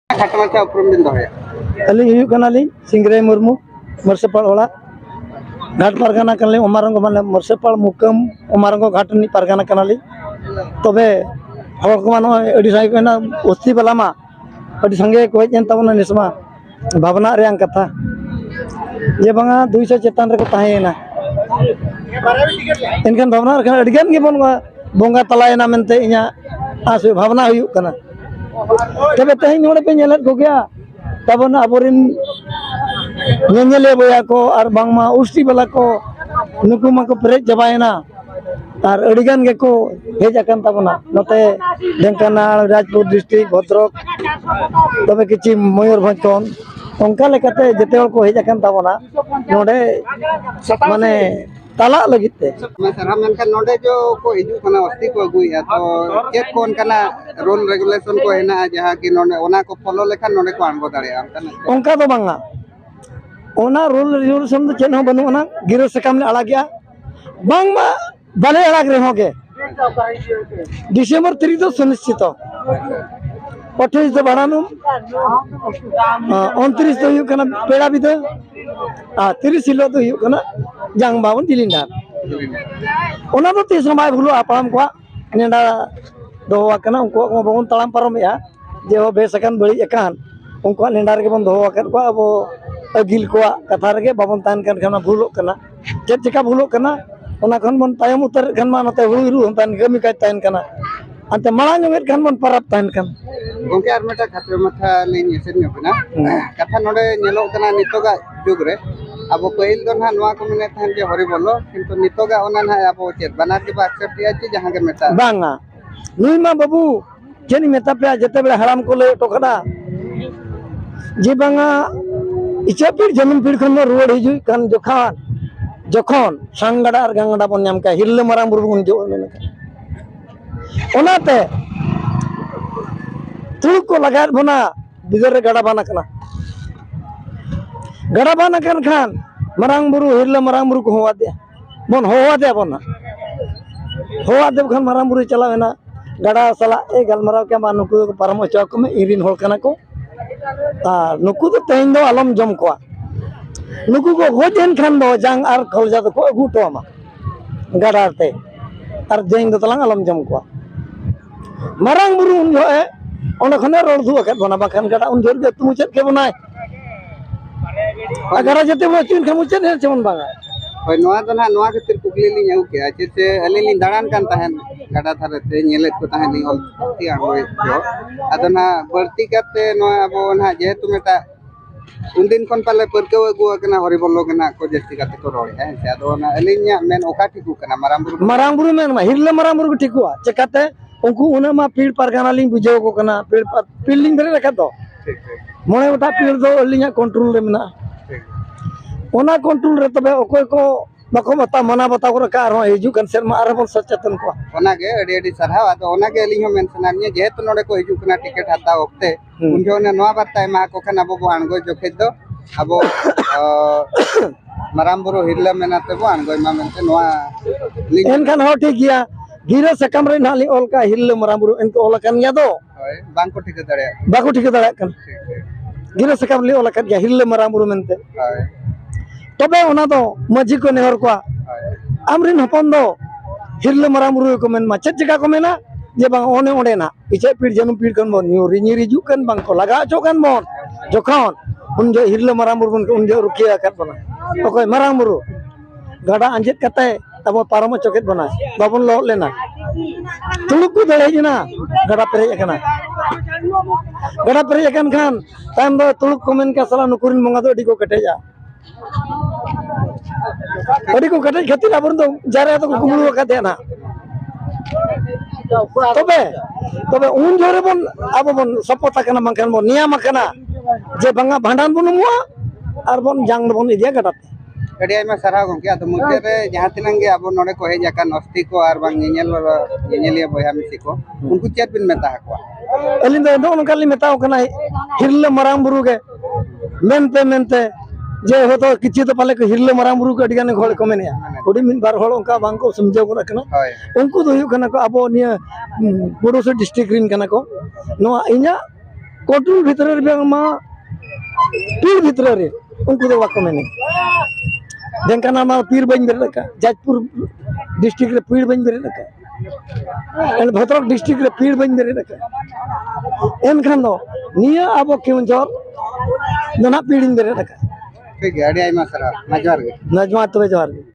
खाटमाचा उपरम दिन दोया अली सिंगरे मुर्मू मरसेपाल ओला घाट पारगाना कनले उमारंग माने मरसेपाल मुकम उमारंग घाटनी पारगाना कनाली तबे हवर को मानो अडी साई कोना ओस्ती बलामा अडी संगे को हेजन तबना निसमा भावना रे कथा जे बंगा 200 चेतान रे को ताहेना इनकन भावना रे अडीगन गे बन बोंगा तलायना मेनते इया आस भावना हुयु कना तबे तहे नोडे पे नेलत को गया तबन अबोरिन नेले बोया को और बांगमा उस्ती बला को नुकु माको प्रेज जबायना और अड़ीगान के को हेज अकन तबना नते ढेंकानाल राजपुर डिस्ट्रिक्ट भद्रक तबे किछि मयूरभंज कोन ओंका लेकाते जते हर को हेज अकन तबना नोडे माने तला लगिते मैं सर हम मेनका नोडे जो को हिजु कना अस्थि को अगुया तो चेक कोन कना रूल रेगुलेशन को हेना जहां कि नोडे ओना को फॉलो लेखा नोडे को आनबो दाड़े ओंका तो बांगा ओना रूल रेगुलेशन तो चेन हो बनु ओना गिरो सकाम ले आला गया बांगमा बाले आला रे होगे डिसेंबर 3 तो सुनिश्चित 28 तो बाड़ानु 29 तो हुई कना पेड़ा भी तो 30 हिलो तो हुई कना जांग बावन दिलिंडा ओना तो तीस समय भूलो आपम को नेडा दोवा कना उनको बावन तलाम पारम या जे हो बेसकन बड़ी एकान उनको नेडा रे बन दोवा कर को अब अगिल को कथा रे बावन तान kan खाना भूलो कना चेक चिका भूलो कना ओना खन बन तायम उतर खन मा नते हुरु तान गमी का तान कना अंते मळा जोंगेत खन बन परब तान कन गोंके आर मेटा खातिर माथा लिन एसेन न्योकना कथा नोडे नेलो कना नितोगा जुग रे अब पहिल दो ना नवा को मिने थान जे हरि बोलो किंतु नितोगा ओना ना अब चेत बनार के एक्सेप्ट किया जे जहां के मेटा बांगा नुई मा बाबू जेनी मेता पे जते बेला हराम को ले टोकड़ा जे बांगा इचा पीर जमीन पीर खन रोड हिजु कान जखान जखन सांगड़ा और गंगड़ा बन नाम का हिल्ले मराम बुरु उन जो ओनाते तुक को लगात बना बिदर रे गड़ा बाना कना गड़ा बाना कर खान मरांग बुरु हिल्ले मरांग बुरु को होवा दे बन खान मरांग बुरु चलावेना गड़ा सला ए गलमराव के मा नुकु को परम चौक में इरिन होल कना को नुकु तो तेन दो आलम जम को नुकु को होजेन खान दो जांग आर खलजा तो को अगु तो मा गड़ाते और जेंग दो तलांग आलम जम को मरांग बुरु उन जो है ओना खने रोड धु अकत बना बखन गड़ा उन जोर जे तुम चेत के बनाय अगर जते वो चिन खमु चेत है चमन बागा होय नवा तो ना नवा खातिर कुकली लिन आउ के आचे से अली लिन दाड़ान कान ताहन गड़ा थारते नेलेत को ताहन लिन ऑल ती आंगोय जो अदना बर्ती करते नवा अबो ना जेहेतु मेटा उनदिन कोन पाले परकेव अगु कना हरि बोलो कना को जस्ती काते को रोय है से अदो ना अलिन्या मेन ओका ठिकु कना मराम बुरु मेन मा हिरले मराम बुरु ठिकुआ चकाते उनको उना मा पीड़ पारगाना लिन बुझाव को कना पीड़ लिन धरे रखा तो मोने उठा पीड़ दो अलिन्या कंट्रोल रे मेना ओना कंट्रोल रे तबे ओकोय को बको बता मना बता को का रो हिजु कन सेरमा आर बन सचेतन को ओना के अडी अडी सरहाव अदो ओना के अलिन हो मेंशन आनिया जेहेतु नोडे को हिजु कना टिकट हाता ओक्ते उन जो ने नवा बात मा को कना बबो आणगो जोखे दो अबो मराम बुरु हिरले मेनाते बो आणगो मा मेनते नवा एन खान हो ठीक गया गिरो सकम रे नाली ओल का हिरले मराम बुरु एन तो ओल कन गया दो बांग को ठीक दड़े कन गिरो सकम ले ओल कन गया हिरले मराम बुरु मेनते तबे ओना दो मजी को नेहर को आमरिन हपन दो हिरले मराम बुरु को मेन मा चेत जगह को मेना जे बांग ओने ओडे ना इचे पीड़ जनम पीड़ कन बन न्यूरी न्यूरी जु कन बांग को लगा चो कन बन जखन उन जो हिरले मराम बुरु बन उन जो रुकिया कत बना ओकोय मराम बुरु गड़ा अंजित कते अब पारम चोकेत बना बाबन लो लेना तुलुक को दड़े जना गड़ा पेरेज कना गड़ा पेरेज कन खान ताम दो तुलुक को मेन का सला नुकुरिन मंगा दो अडी को कटेजा अडी को कटे खतिर अबन दो जारे तो कुमुलु का देना तबे उन जोरे बन अब बन सपोता कना मंकन बन नियम कना जे बंगा भांडान बन मुआ और बन जांग बन इदिया गटाते अडी आइमा सराव गंके तो मुझे रे जहां तिनंगे अब नोडे को हेज अकन अस्थि को और बांग नेनेलिया बया मिसी को उनको चेत बिन मेता को अलिन दो उनकाली मेताओ कना हिरले मराम बुरु के मेनते जे हो तो किछि तो पाले को हिरले मराम बुरु को अडिगाने घोल को मेनिया ओडी मिन बार होल उनका बांग को समझाव को रखना उनको तो हुई कना को अब निया बुडोसो डिस्ट्रिक्ट रिन कना को नोआ इना कोटुल भितर मा पीर भितर रे उनको दो वाको मैंने ढेंकाना मा पीर बन बेरे लका जाजपुर डिस्ट्रिक्ट रे पीर बन बेरे लका एंड भद्रक डिस्ट्रिक्ट रे पीर बन बेरे लका एनखान दो निया आबो केउंझर दना पीर बेरे लका ठीक है अड़ी आइमा सरा नजर नजमा तबे जवार